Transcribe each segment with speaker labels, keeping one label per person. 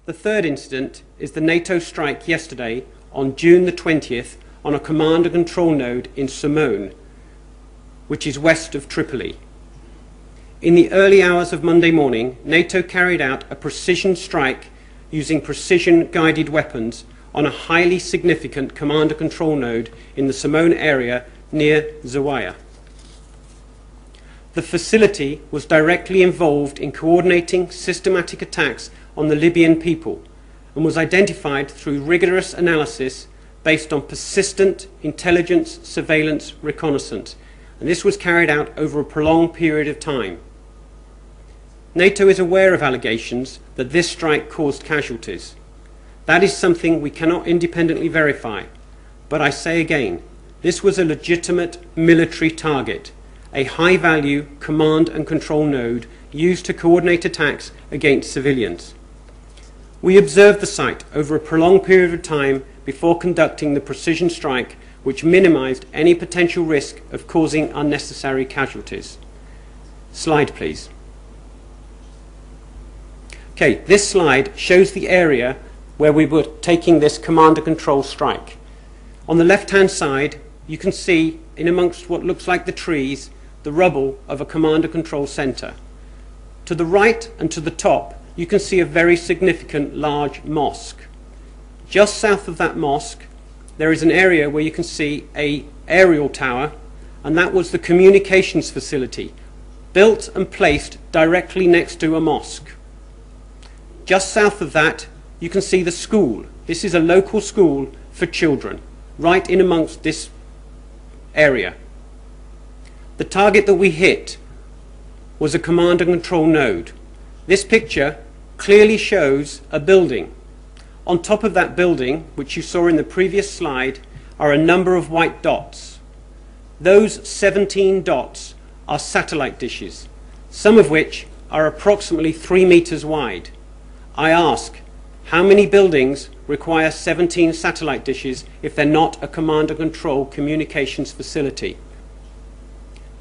Speaker 1: The third incident is the NATO strike yesterday on June the 20th on a command and control node in Simone, which is west of Tripoli. In the early hours of Monday morning, NATO carried out a precision strike using precision-guided weapons on a highly significant command and control node in the Simone area near Zawiya. The facility was directly involved in coordinating systematic attacks on the Libyan people and was identified through rigorous analysis based on persistent intelligence, surveillance, reconnaissance, and this was carried out over a prolonged period of time. NATO is aware of allegations that this strike caused casualties. That is something we cannot independently verify, but I say again, this was a legitimate military target, a high-value command and control node used to coordinate attacks against civilians. We observed the site over a prolonged period of time before conducting the precision strike, which minimized any potential risk of causing unnecessary casualties. Slide, please. Okay, this slide shows the area where we were taking this command and control strike. On the left-hand side, you can see, in amongst what looks like the trees, the rubble of a command and control center. To the right and to the top, you can see a very significant large mosque. Just south of that mosque, there is an area where you can see an aerial tower, and that was the communications facility, built and placed directly next to a mosque. Just south of that, you can see the school. This is a local school for children, right in amongst this area. The target that we hit was a command and control node. This picture clearly shows a building. On top of that building, which you saw in the previous slide, are a number of white dots. Those 17 dots are satellite dishes, some of which are approximately 3 meters wide. I ask, how many buildings require 17 satellite dishes if they're not a command and control communications facility?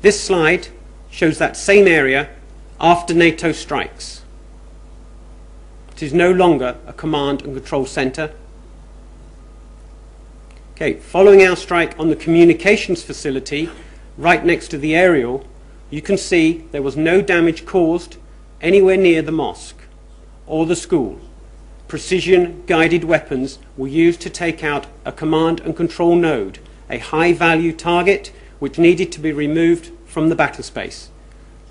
Speaker 1: This slide shows that same area after NATO strikes. It is no longer a command and control center. Okay, following our strike on the communications facility right next to the aerial, you can see there was no damage caused anywhere near the mosque or the school. Precision guided weapons were used to take out a command and control node, a high value target which needed to be removed from the battle space.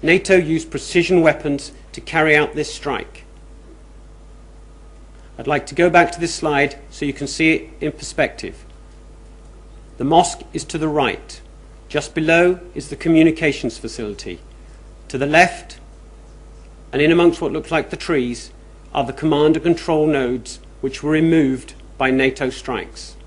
Speaker 1: NATO used precision weapons to carry out this strike. I'd like to go back to this slide so you can see it in perspective. The mosque is to the right. Just below is the communications facility. To the left, and in amongst what looks like the trees, are the command and control nodes which were removed by NATO strikes.